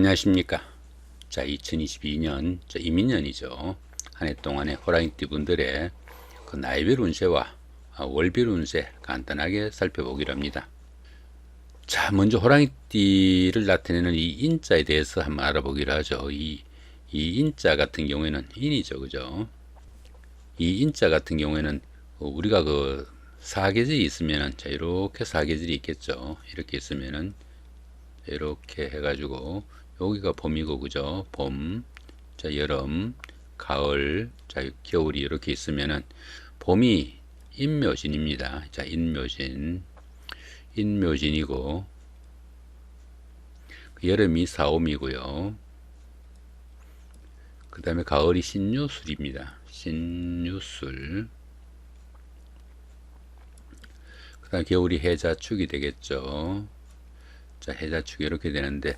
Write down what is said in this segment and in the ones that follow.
안녕하십니까. 자, 2022년 이민년이죠. 한 해 동안의 호랑이띠 분들의 그 나이별 운세와 월별 운세 간단하게 살펴보기로 합니다. 자, 먼저 호랑이띠를 나타내는 이 인자에 대해서 한번 알아보기로 하죠. 이 인자 같은 경우에는 인이죠, 그죠? 이 인자 같은 경우에는 우리가 그 사계절이 있으면은, 자, 이렇게 사계절이 있겠죠. 이렇게 있으면은 이렇게 해가지고 여기가 봄이고, 그죠? 봄, 자, 여름, 가을, 자, 겨울이 이렇게 있으면은 봄이 인묘진입니다. 자, 인묘진이고, 여름이 사오미고요. 그 다음에 가을이 신유술입니다. 신유술. 그 다음 겨울이 해자축이 되겠죠. 자, 해자축이 이렇게 되는데,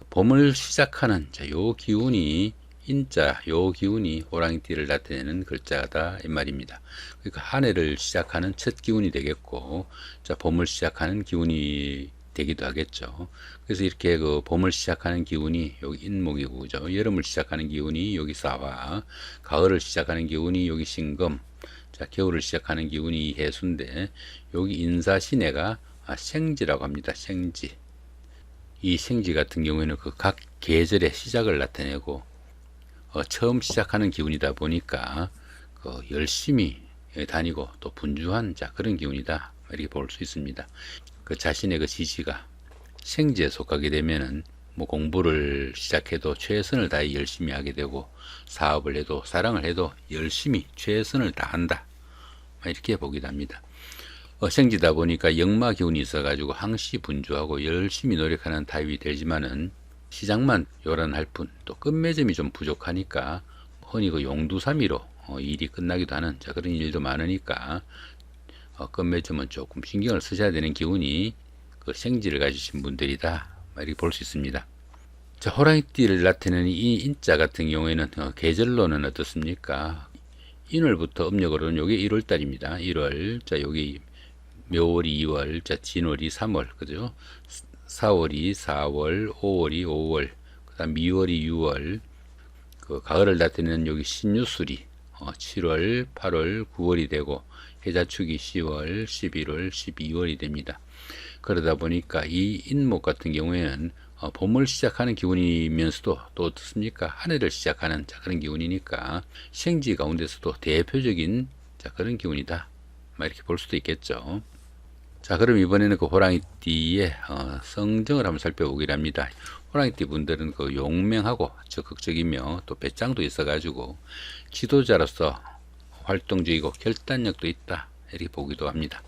봄을 시작하는, 자, 요 기운이, 인자, 요 기운이 호랑이띠를 나타내는 글자다, 이 말입니다. 그러니까 한 해를 시작하는 첫 기운이 되겠고, 자, 봄을 시작하는 기운이 되기도 하겠죠. 그래서 이렇게 그 봄을 시작하는 기운이 여기 인목이고, 그죠? 여름을 시작하는 기운이 여기 사화, 가을을 시작하는 기운이 여기 신금, 자, 겨울을 시작하는 기운이 해수인데, 여기 인사신해가 생지라고 합니다. 생지. 이 생지 같은 경우에는 그 각 계절의 시작을 나타내고, 처음 시작하는 기운이다 보니까 그 열심히 다니고 또 분주한, 자, 그런 기운이다, 이렇게 볼 수 있습니다. 그 자신의 그 지지가 생지에 속하게 되면은 뭐 공부를 시작해도 최선을 다해 열심히 하게 되고, 사업을 해도 사랑을 해도 열심히 최선을 다한다, 이렇게 보기도 합니다. 생지다 보니까 역마 기운이 있어가지고 항시 분주하고 열심히 노력하는 타입이 되지만은 시작만 요란할 뿐, 또 끝맺음이 좀 부족하니까 흔히 그 용두사미로 일이 끝나기도 하는, 자, 그런 일도 많으니까 끝맺음은 조금 신경을 쓰셔야 되는 기운이 그 생지를 가지신 분들이다, 이렇게 볼 수 있습니다. 자, 호랑이띠를 나타내는 이 인자 같은 경우에는 계절로는 어떻습니까? 인월부터 음력으로는 요게 1월달입니다. 1월, 자, 여기 묘월이 2월, 자, 진월이 3월, 그죠? 4월이 4월, 5월이 5월, 그 다음 미월이 6월, 그 가을을 나타내는 여기 신유술이 7월, 8월, 9월이 되고, 해자축이 10월, 11월, 12월이 됩니다. 그러다 보니까 이 인목 같은 경우에는 봄을 시작하는 기운이면서도 또 어떻습니까? 한 해를 시작하는, 자, 그런 기운이니까 생지 가운데서도 대표적인, 자, 그런 기운이다, 이렇게 볼 수도 있겠죠. 자, 그럼 이번에는 그 호랑이띠의 성정을 한번 살펴보기로 합니다. 호랑이띠 분들은 그 용맹하고 적극적이며 또 배짱도 있어가지고 지도자로서 활동적이고 결단력도 있다, 이렇게 보기도 합니다.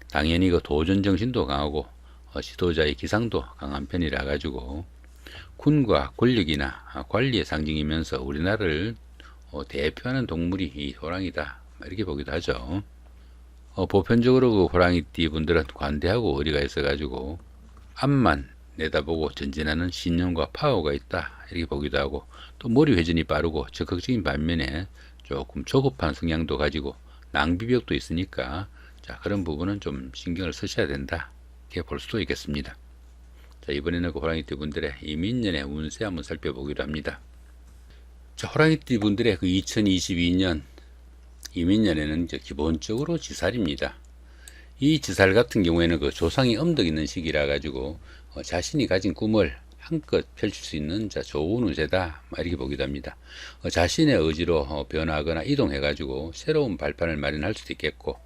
당연히 그 도전 정신도 강하고 지도자의 기상도 강한 편이라 가지고 군과 권력이나 관리의 상징이면서 우리나라를 대표하는 동물이 이 호랑이다, 이렇게 보기도 하죠. 보편적으로 그 호랑이띠 분들은 관대하고 의리가 있어가지고 앞만 내다보고 전진하는 신념과 파워가 있다, 이렇게 보기도 하고, 또 머리 회전이 빠르고 적극적인 반면에 조금 조급한 성향도 가지고 낭비벽도 있으니까, 자, 그런 부분은 좀 신경을 쓰셔야 된다, 이렇게 볼 수도 있겠습니다. 자, 이번에는 그 호랑이띠 분들의 이민년의 운세 한번 살펴보기로 합니다. 자, 호랑이띠 분들의 그 2022년 이민년에는 이제 기본적으로 지살입니다. 이 지살 같은 경우에는 그 조상이 엄덕 있는 시기라 가지고 자신이 가진 꿈을 한껏 펼칠 수 있는, 자, 좋은 운세다, 이렇게 보기도 합니다. 자신의 의지로 변화하거나 이동해 가지고 새로운 발판을 마련할 수도 있겠고,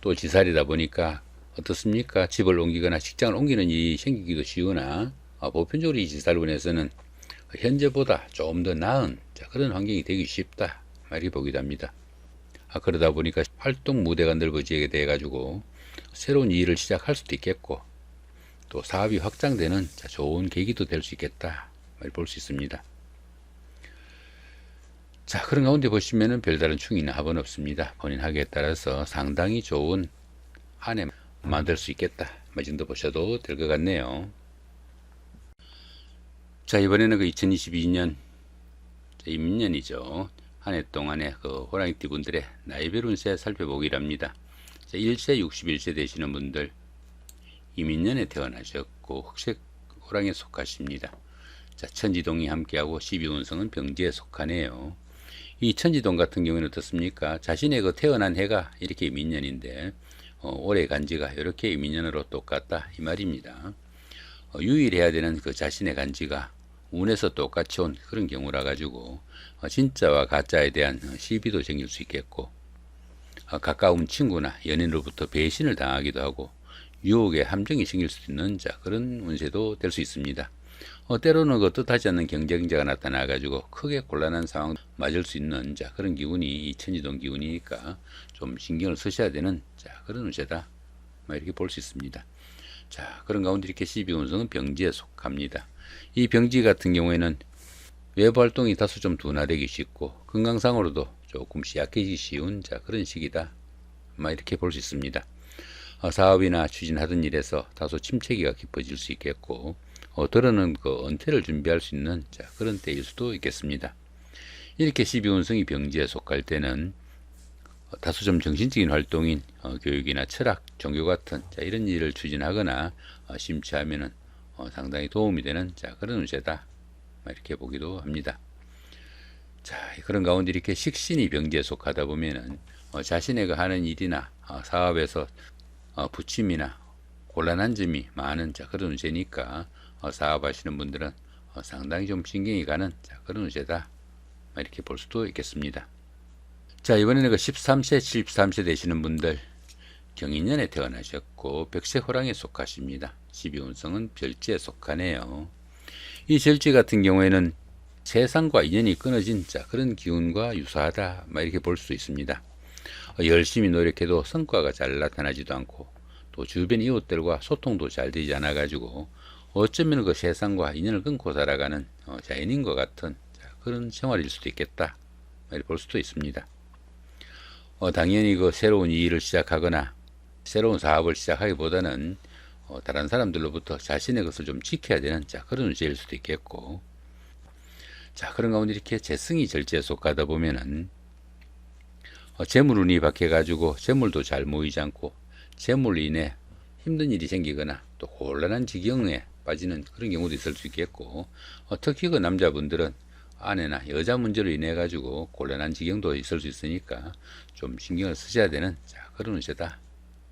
또 지살이다 보니까 어떻습니까? 집을 옮기거나 직장을 옮기는 일이 생기기도 쉬우나 보편적으로 이 지살운에서는 현재보다 좀 더 나은, 자, 그런 환경이 되기 쉽다, 이렇게 보기도 합니다. 그러다 보니까 활동 무대가 넓어지게 돼 가지고 새로운 일을 시작할 수도 있겠고, 또 사업이 확장되는, 자, 좋은 계기도 될 수 있겠다, 볼 수 있습니다. 자, 그런 가운데 보시면은 별다른 충이나 합은 없습니다. 본인 하기에 따라서 상당히 좋은 한 해 만들 수 있겠다, 이 정도 보셔도 될 것 같네요. 자, 이번에는 그 2022년 임년이죠. 한 해 동안의 그 호랑이띠 분들의 나이별 운세 살펴보기로 합니다. 자, 1세 61세 되시는 분들 이민년에 태어나셨고 흑색 호랑이에 속하십니다. 자, 천지동이 함께하고 12운성은 병지에 속하네요. 이 천지동 같은 경우에는 어떻습니까? 자신의 그 태어난 해가 이렇게 민년인데 올해 간지가 이렇게 민년으로 똑같다 이 말입니다. 유일해야 되는 그 자신의 간지가 운에서 똑같이 온 그런 경우라 가지고 진짜와 가짜에 대한 시비도 생길 수 있겠고 가까운 친구나 연인으로부터 배신을 당하기도 하고 유혹에 함정이 생길 수 있는 그런 운세도 될 수 있습니다. 때로는 그 뜻하지 않는 경쟁자가 나타나 가지고 크게 곤란한 상황 맞을 수 있는 그런 기운이 이 천지동 기운이니까 좀 신경을 쓰셔야 되는 그런 운세다 이렇게 볼 수 있습니다. 자, 그런 가운데 이렇게 12운성은 병지에 속합니다. 이 병지 같은 경우에는 외부 활동이 다소 좀 둔화되기 쉽고 건강상으로도 조금 약해지기 쉬운 그런 시기다 이렇게 볼 수 있습니다. 사업이나 추진하던 일에서 다소 침체기가 깊어질 수 있겠고 때로는 그 은퇴를 준비할 수 있는 그런 때일 수도 있겠습니다. 이렇게 12운성이 병지에 속할 때는 다소 좀 정신적인 활동인 교육이나 철학, 종교 같은 이런 일을 추진하거나 심취하면은 상당히 도움이 되는 그런 운세다 이렇게 보기도 합니다. 자, 그런 가운데 이렇게 식신이 병지에 속하다 보면은 자신의 하는 일이나 사업에서 부침이나 곤란한 점이 많은 그런 운세니까 사업하시는 분들은 상당히 좀 신경이 가는 그런 운세다 이렇게 볼 수도 있겠습니다. 자, 이번에는 그 13세, 73세 되시는 분들 경인년에 태어나셨고 백세호랑에 속하십니다. 12운성은 별지에 속하네요. 이 절지 같은 경우에는 세상과 인연이 끊어진 그런 기운과 유사하다 이렇게 볼 수 있습니다. 열심히 노력해도 성과가 잘 나타나지도 않고 또 주변 이웃들과 소통도 잘 되지 않아 가지고 어쩌면 그 세상과 인연을 끊고 살아가는 자연인과 같은 그런 생활일 수도 있겠다 이렇게 볼 수도 있습니다. 당연히 그 새로운 일을 시작하거나 새로운 사업을 시작하기보다는 다른 사람들로부터 자신의 것을 좀 지켜야 되는 그런 운세일 수도 있겠고 그런 가운데 이렇게 재성이 절지에 속하다 보면은 재물운이 박해 가지고 재물도 잘 모이지 않고 재물로 인해 힘든 일이 생기거나 또 곤란한 지경에 빠지는 그런 경우도 있을 수 있겠고 특히 그 남자분들은 아내나 여자 문제로 인해 가지고 곤란한 지경도 있을 수 있으니까 좀 신경을 쓰셔야 되는 그런 운세다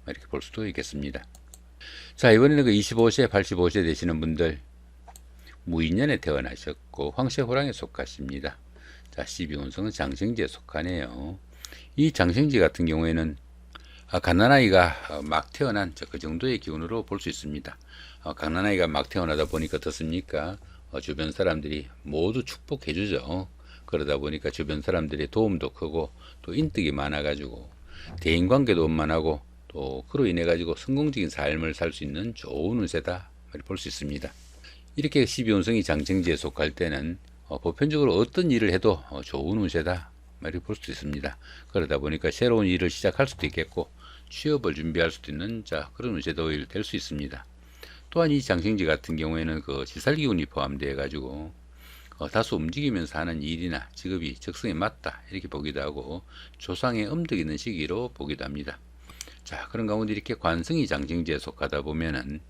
이렇게 볼 수도 있겠습니다. 자, 이번에는 그 25세, 85세 되시는 분들 무인년에 태어나셨고 황새호랑에 속하십니다. 자, 12운성은 장생지에 속하네요. 이 장생지 같은 경우에는 갓난아이가 막 태어난 그 정도의 기운으로 볼 수 있습니다. 갓난아이가 막 태어나다 보니까 어떻습니까? 주변 사람들이 모두 축복해 주죠. 그러다 보니까 주변 사람들의 도움도 크고 또 인덕이 많아 가지고 대인관계도 원만하고 또 그로 인해 가지고 성공적인 삶을 살 수 있는 좋은 운세다 볼 수 있습니다. 이렇게 12운성이 장생지에 속할 때는 보편적으로 어떤 일을 해도 좋은 운세다 이렇게 볼 수도 있습니다. 그러다 보니까 새로운 일을 시작할 수도 있겠고 취업을 준비할 수도 있는 그런 운세도 될 수 있습니다. 또한 이 장생지 같은 경우에는 그 지살기운이 포함되어 가지고 다소 움직이면서 하는 일이나 직업이 적성에 맞다 이렇게 보기도 하고 조상의 음덕이 있는 시기로 보기도 합니다. 자, 그런 가운데 이렇게 관성이 장생지에 속하다 보면은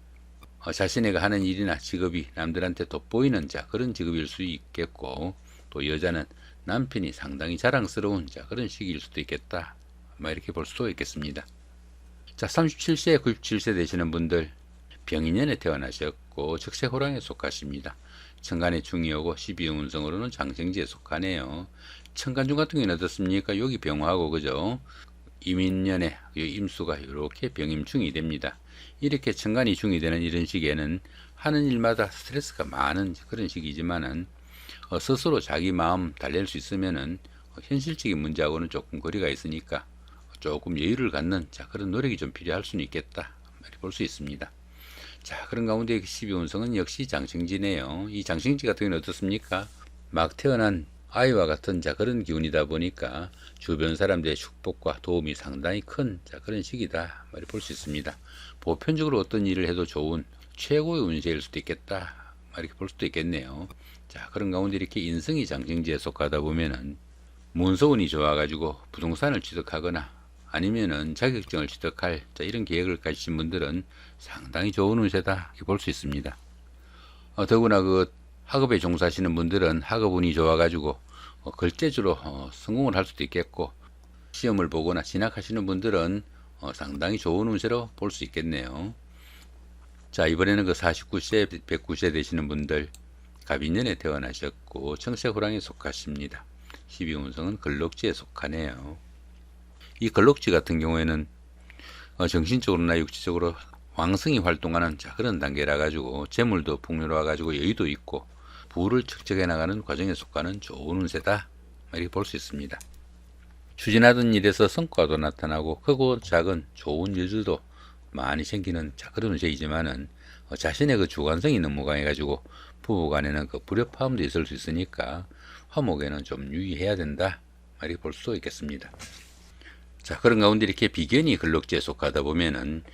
자신의 하는 일이나 직업이 남들한테 돋보이는 그런 직업일 수 있겠고 또 여자는 남편이 상당히 자랑스러운 그런 시기일 수도 있겠다 이렇게 볼 수도 있겠습니다. 자, 37세, 97세 되시는 분들 병인년에 태어나셨고 적세호랑에 속하십니다. 천간의 중이 오고 12운성으로는 장생지에 속하네요. 천간중 같은 경우는 어떻습니까? 여기 병화하고 그죠? 이민년에 임수가 이렇게 병임중이 됩니다. 이렇게 천간이 중이 되는 이런 시기에는 하는 일마다 스트레스가 많은 그런 시기지만은 스스로 자기 마음 달랠 수 있으면은 현실적인 문제하고는 조금 거리가 있으니까 조금 여유를 갖는 그런 노력이 좀 필요할 수는 있겠다 이렇게 볼 수 있습니다. 자, 그런 가운데 12운성은 역시 장생지네요. 이 장생지 같은 경우는 어떻습니까? 막 태어난 아이와 같은 그런 기운이다 보니까 주변 사람들의 축복과 도움이 상당히 큰 그런 시기다 이렇게 볼 수 있습니다. 보편적으로 어떤 일을 해도 좋은 최고의 운세일 수도 있겠다 이렇게 볼 수도 있겠네요. 자, 그런 가운데 이렇게 인성이 장생지에 속하다 보면은 문서운이 좋아가지고 부동산을 취득하거나 아니면은 자격증을 취득할 이런 계획을 가지신 분들은 상당히 좋은 운세다 이렇게 볼 수 있습니다. 더구나 그 학업에 종사하시는 분들은 학업 운이 좋아가지고 글재주로 성공을 할 수도 있겠고, 시험을 보거나 진학하시는 분들은 상당히 좋은 운세로 볼 수 있겠네요. 자, 이번에는 그 49세, 109세 되시는 분들, 갑인년에 태어나셨고 청색호랑이에 속하십니다. 12운성은 걸럭지에 속하네요. 이 걸럭지 같은 경우에는 정신적으로나 육체적으로 왕성히 활동하는 그런 단계라 가지고 재물도 풍요로워 가지고 여유도 있고 부를 축적해 나가는 과정에 속하는 좋은 운세다, 이렇게 볼 수 있습니다. 추진하던 일에서 성과도 나타나고 크고 작은 좋은 일들도 많이 생기는 그런 운세이지만은 자신의 그 주관성이 너무 강해가지고 부부간에는 그 불협화음도 있을 수 있으니까 화목에는 좀 유의해야 된다, 이렇게 볼 수도 있겠습니다. 자, 그런 가운데 이렇게 비견이 걸럭지에 속하다 보면은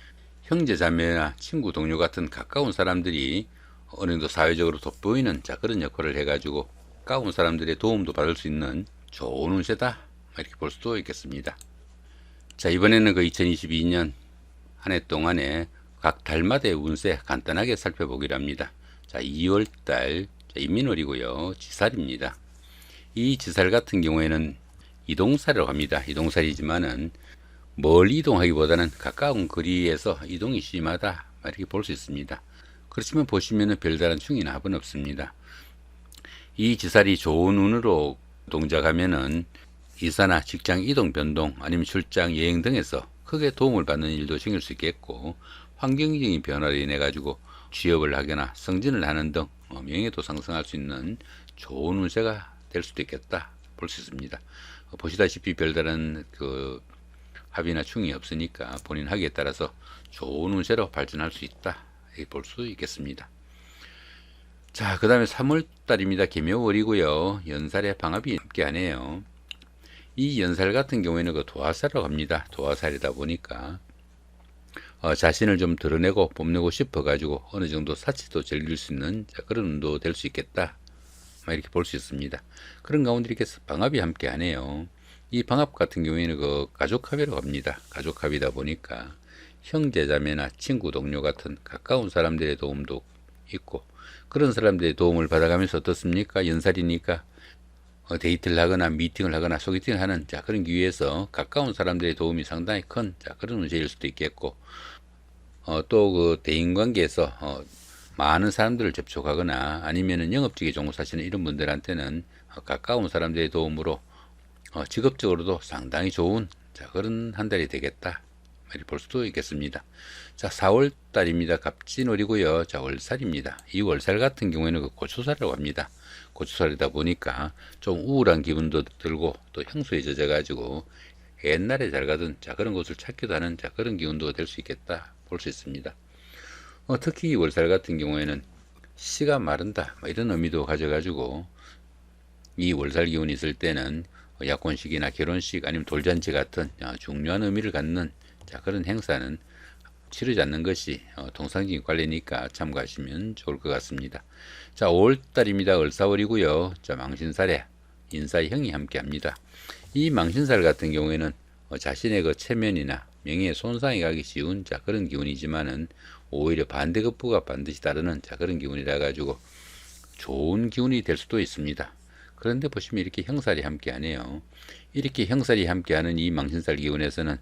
형제 자매나 친구 동료 같은 가까운 사람들이 어느 정도 사회적으로 돋보이는 그런 역할을 해가지고 가까운 사람들의 도움도 받을 수 있는 좋은 운세다, 이렇게 볼 수도 있겠습니다. 자, 이번에는 그 2022년 한 해 동안에 각 달마다의 운세 간단하게 살펴보기로 합니다. 자, 2월달 인민월이고요. 지살입니다. 이 지살 같은 경우에는 이동살이라고 합니다. 이동살이지만은 멀리 이동하기보다는 가까운 거리에서 이동이 심하다, 이렇게 볼 수 있습니다. 그렇지만 보시면은 별다른 충이나 합은 없습니다. 이 지살이 좋은 운으로 동작하면은 이사나 직장 이동 변동 아니면 출장 여행 등에서 크게 도움을 받는 일도 생길 수 있겠고, 환경적인 변화로 인해 가지고 취업을 하거나 승진을 하는 등 명예도 상승할 수 있는 좋은 운세가 될 수도 있겠다, 볼 수 있습니다. 보시다시피 별다른 그 합의나 충이 없으니까 본인 하기에 따라서 좋은 운세로 발전할 수 있다, 이렇게 볼 수 있겠습니다. 자, 그 다음에 3월달입니다. 계묘월이고요. 연살에 방합이 함께 하네요. 이 연살 같은 경우에는 그 도화살이라고 합니다. 도화살이다 보니까 자신을 좀 드러내고 뽐내고 싶어 가지고 어느 정도 사치도 즐길 수 있는 그런 운도 될 수 있겠다, 이렇게 볼 수 있습니다. 그런 가운데 이렇게 방합이 함께 하네요. 이 방합 같은 경우에는 그 가족합이라고 합니다. 가족합이다 보니까 형제자매나 친구 동료 같은 가까운 사람들의 도움도 있고, 그런 사람들의 도움을 받아가면서 어떻습니까? 연살이니까 데이트를 하거나 미팅을 하거나 소개팅을 하는 그런 기회에서 가까운 사람들의 도움이 상당히 큰 그런 운세일 수도 있겠고, 또 그 대인관계에서 많은 사람들을 접촉하거나 아니면은 영업직에 종사하시는 이런 분들한테는 가까운 사람들의 도움으로 직업적으로도 상당히 좋은 그런 한 달이 되겠다, 이렇게 볼 수도 있겠습니다. 자, 4월 달입니다. 갑진월이고요. 자, 월살입니다. 이 월살 같은 경우에는 그 고추살이라고 합니다. 고추살이다 보니까 좀 우울한 기분도 들고 또 향수에 젖어 가지고 옛날에 잘 가던 그런 곳을 찾기도 하는 그런 기운도 될 수 있겠다, 볼 수 있습니다. 특히 이 월살 같은 경우에는 씨가 마른다, 이런 의미도 가져가지고 이 월살 기운이 있을 때는 약혼식이나 결혼식 아니면 돌잔치 같은 중요한 의미를 갖는 그런 행사는 치르지 않는 것이 통상적인 관례니까 참고하시면 좋을 것 같습니다. 자, 5월달입니다. 을사월이고요. 자, 망신살에 인사의 형이 함께 합니다. 이 망신살 같은 경우에는 자신의 그 체면이나 명예에 손상이 가기 쉬운 그런 기운이지만은 오히려 반대급부가 반드시 따르는 그런 기운이라 가지고 좋은 기운이 될 수도 있습니다. 그런데 보시면 이렇게 형살이 함께 하네요. 이렇게 형살이 함께 하는 이 망신살 기운에서는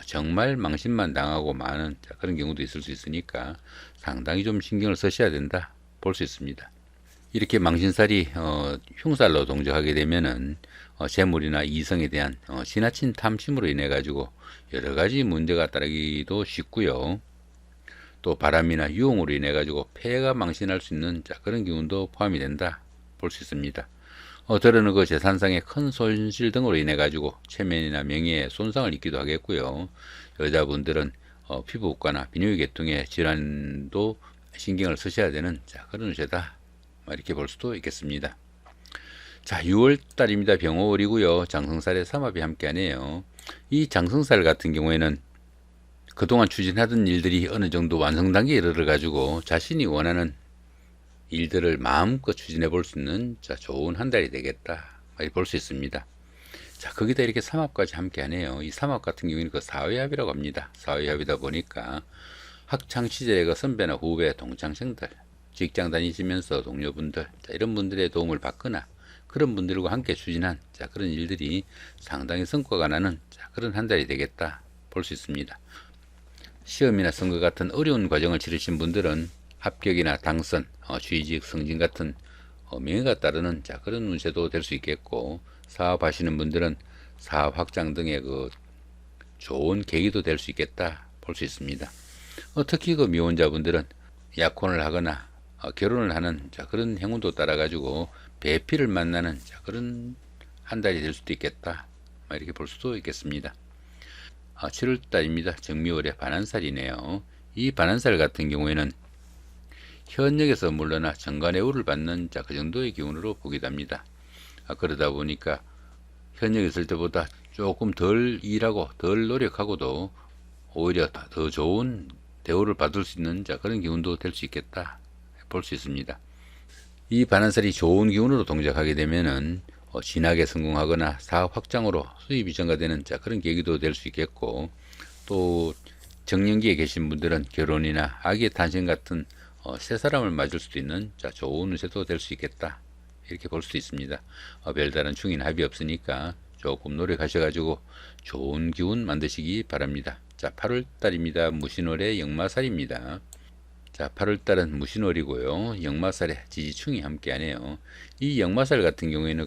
정말 망신만 당하고 많은 그런 경우도 있을 수 있으니까 상당히 좀 신경을 쓰셔야 된다, 볼 수 있습니다. 이렇게 망신살이 흉살로 동작하게 되면은 재물이나 이성에 대한 지나친 탐심으로 인해 가지고 여러 가지 문제가 따르기도 쉽고요. 또 바람이나 유혹으로 인해 가지고 폐가 망신할 수 있는 그런 기운도 포함이 된다, 볼 수 있습니다. 들어는 그 재산상의 큰 손실 등으로 인해 가지고 체면이나 명예에 손상을 입기도 하겠고요. 여자분들은 피부과나 비뇨기계통의 질환도 신경을 쓰셔야 되는 그런 운세다, 이렇게 볼 수도 있겠습니다. 자, 6월달입니다. 병호월이고요. 장성살에 삼합이 함께 하네요. 이 장성살 같은 경우에는 그동안 추진하던 일들이 어느 정도 완성 단계에 이르러 가지고 자신이 원하는 일들을 마음껏 추진해 볼 수 있는 좋은 한 달이 되겠다, 볼 수 있습니다. 자, 거기다 이렇게 삼합까지 함께 하네요. 이 삼합 같은 경우에는 그 사회합이라고 합니다. 사회합이다 보니까 학창 시절의 그 선배나 후배, 동창생들, 직장 다니시면서 동료분들, 자, 이런 분들의 도움을 받거나 그런 분들과 함께 추진한 자, 그런 일들이 상당히 성과가 나는 자, 그런 한 달이 되겠다 볼 수 있습니다. 시험이나 선거 같은 어려운 과정을 치르신 분들은 합격이나 당선, 취직, 승진 같은 명예가 따르는 자, 그런 운세도 될 수 있겠고, 사업하시는 분들은 사업 확장 등의 그 좋은 계기도 될 수 있겠다 볼 수 있습니다. 특히 그 미혼자분들은 약혼을 하거나 결혼을 하는 자, 그런 행운도 따라 가지고 배필을 만나는 자, 그런 한 달이 될 수도 있겠다 이렇게 볼 수도 있겠습니다. 7월달입니다. 정미월의 반환살이네요. 이 반환살 같은 경우에는 현역에서 물러나 정관의 우를 받는 자, 그 정도의 기운으로 보기도 합니다. 그러다 보니까 현역에 있을 때보다 조금 덜 일하고 덜 노력하고도 오히려 더 좋은 대우를 받을 수 있는 자, 그런 기운도 될 수 있겠다 볼 수 있습니다. 이 반환살이 좋은 기운으로 동작하게 되면은 진학에 성공하거나 사업 확장으로 수입이 증가되는 자, 그런 계기도 될 수 있겠고, 또 정년기에 계신 분들은 결혼이나 아기의 탄생 같은 새 사람을 맞을 수도 있는 자, 좋은 운세도 될 수 있겠다 이렇게 볼 수도 있습니다. 별다른 충인 합이 없으니까 조금 노력하셔가지고 좋은 기운 만드시기 바랍니다. 자, 8월달입니다. 무신월의 역마살입니다. 자, 8월달은 무신월이고요. 역마살에 지지충이 함께하네요. 이 역마살 같은 경우에는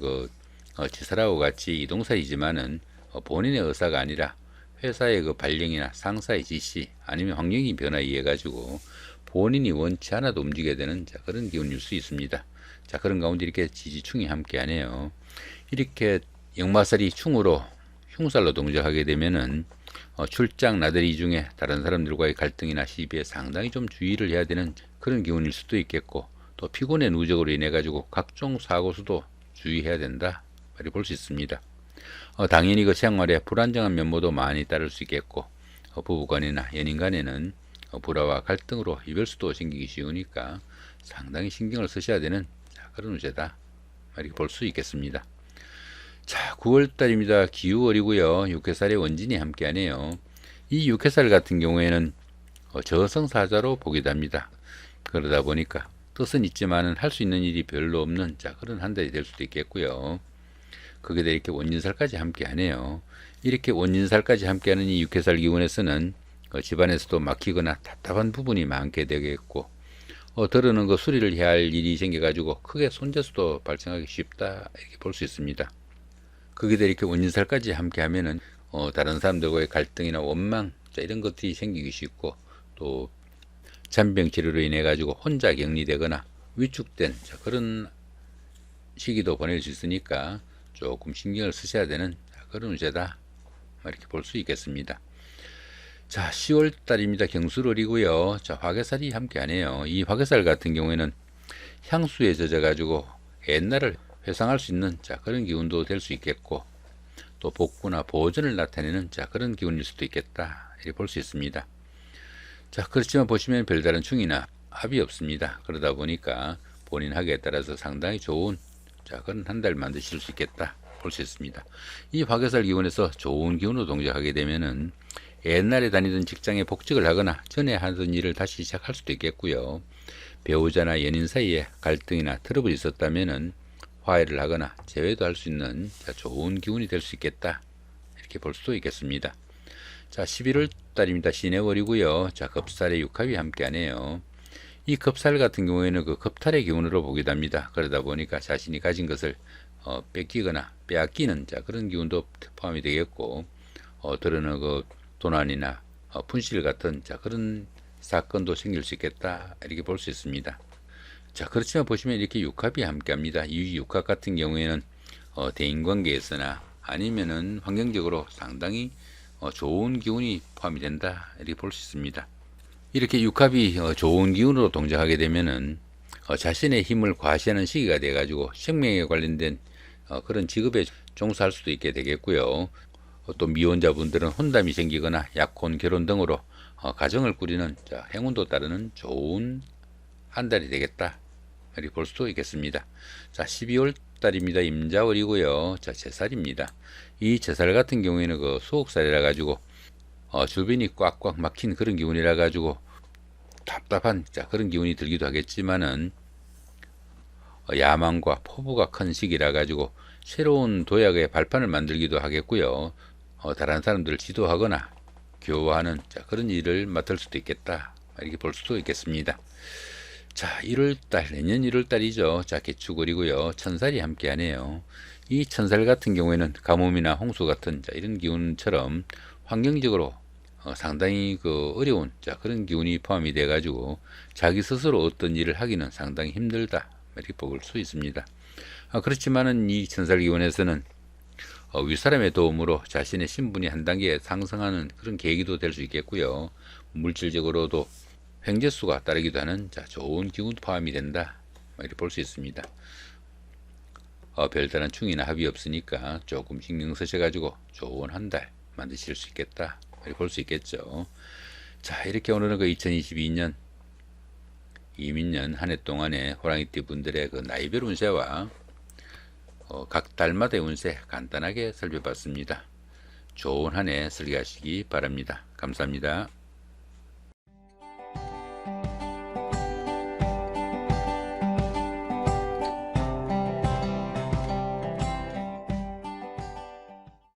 지살하고 같이 이동살이지만은 본인의 의사가 아니라 회사의 그 발령이나 상사의 지시 아니면 환경이 변화에 의해 가지고 본인이 원치 않아도 움직여야 되는 자, 그런 기운일 수 있습니다. 자, 그런 가운데 이렇게 지지충이 함께하네요. 이렇게 역마살이 충으로 흉살로 동작하게 되면은 출장 나들이 중에 다른 사람들과의 갈등이나 시비에 상당히 좀 주의를 해야 되는 그런 기운일 수도 있겠고, 또 피곤의 누적으로 인해 가지고 각종 사고 수도 주의해야 된다 이렇게 볼 수 있습니다. 당연히 그 생활에 불안정한 면모도 많이 따를 수 있겠고, 부부간이나 연인간에는 불화와 갈등으로 이별수도 생기기 쉬우니까 상당히 신경을 쓰셔야 되는 그런 운세다 이렇게 볼 수 있겠습니다. 자, 9월달입니다. 기우월이고요. 육해살의 원진이 함께하네요. 이 육해살 같은 경우에는 저승사자로 보기도 합니다. 그러다 보니까 뜻은 있지만은 할 수 있는 일이 별로 없는 자, 그런 한 달이 될 수도 있겠고요. 거기다 이렇게 원진살까지 함께하네요. 이렇게 원진살까지 함께하는 이 육해살 기운에서는 집안에서도 막히거나 답답한 부분이 많게 되겠고, 들어는 그 수리를 해야 할 일이 생겨가지고 크게 손재수도 발생하기 쉽다 이렇게 볼 수 있습니다. 거기다 이렇게 원진살까지 함께 하면은 다른 사람들과의 갈등이나 원망 자, 이런 것들이 생기기 쉽고, 또 잔병 치료로 인해 가지고 혼자 격리되거나 위축된 자, 그런 시기도 보낼 수 있으니까 조금 신경을 쓰셔야 되는 자, 그런 운세다 이렇게 볼 수 있겠습니다. 자, 10월달입니다. 경술월이고요. 자, 화개살이 함께하네요. 이 화개살 같은 경우에는 향수에 젖어 가지고 옛날을 회상할 수 있는 자, 그런 기운도 될 수 있겠고, 또 복구나 보존을 나타내는 자, 그런 기운일 수도 있겠다 이렇게 볼 수 있습니다. 자, 그렇지만 보시면 별다른 충이나 합이 없습니다. 그러다 보니까 본인 하기에 따라서 상당히 좋은 자, 그런 한 달 만드실 수 있겠다 볼 수 있습니다. 이 화개살 기운에서 좋은 기운으로 동작하게 되면은 옛날에 다니던 직장에 복직을 하거나 전에 하던 일을 다시 시작할 수도 있겠고요. 배우자나 연인 사이에 갈등이나 트러블이 있었다면은 화해를 하거나 재회도 할 수 있는 좋은 기운이 될 수 있겠다 이렇게 볼 수도 있겠습니다. 자, 11월 달입니다. 신해월이고요. 자, 겁살의 육합이 함께하네요. 이 겁살 같은 경우에는 그 겁탈의 기운으로 보기도 합니다. 그러다 보니까 자신이 가진 것을 뺏기거나 빼앗기는 자, 그런 기운도 포함이 되겠고, 들어는 그 도난이나 분실 같은 자, 그런 사건도 생길 수 있겠다 이렇게 볼 수 있습니다. 자, 그렇지만 보시면 이렇게 육합이 함께합니다. 이 육합 같은 경우에는 대인관계에서나 아니면은 환경적으로 상당히 좋은 기운이 포함이 된다 이렇게 볼 수 있습니다. 이렇게 육합이 좋은 기운으로 동작하게 되면은 자신의 힘을 과시하는 시기가 돼 가지고 생명에 관련된 그런 직업에 종사할 수도 있게 되겠고요. 또 미혼자분들은 혼담이 생기거나 약혼, 결혼 등으로 가정을 꾸리는 자, 행운도 따르는 좋은 한 달이 되겠다 이렇게 볼 수도 있겠습니다. 자, 12월 달입니다. 임자월이고요. 자, 제살입니다. 이 제살 같은 경우에는 그 수옥살이라 가지고 주변이 꽉꽉 막힌 그런 기운이라 가지고 답답한 자 그런 기운이 들기도 하겠지만은 야망과 포부가 큰 시기라 가지고 새로운 도약의 발판을 만들기도 하겠고요. 다른 사람들을 지도하거나 교화하는 자 그런 일을 맡을 수도 있겠다 이렇게 볼 수도 있겠습니다. 자 1월달 내년 1월달이죠. 자 개축월이고요. 천살이 함께하네요. 이 천살 같은 경우에는 가뭄이나 홍수 같은 자 이런 기운처럼 환경적으로 상당히 어려운 자 그런 기운이 포함이 돼 가지고 자기 스스로 어떤 일을 하기는 상당히 힘들다 이렇게 볼 수 있습니다. 그렇지만은 이 천살 기운에서는 윗사람의 도움으로 자신의 신분이 한 단계 상승하는 그런 계기도 될 수 있겠고요. 물질적으로도 횡재수가 따르기도 하는 자 좋은 기운 포함이 된다 이렇게 볼 수 있습니다. 별다른 충이나 합이 없으니까 조금 신경 쓰셔 가지고 좋은 한 달 만드실 수 있겠다 이렇게 볼 수 있겠죠. 자 이렇게 오늘은 2022년 이민년 한 해 동안의 호랑이띠 분들의 나이별 운세와 각 달마다의 운세 간단하게 살펴봤습니다. 좋은 한 해 설계하시기 바랍니다. 감사합니다.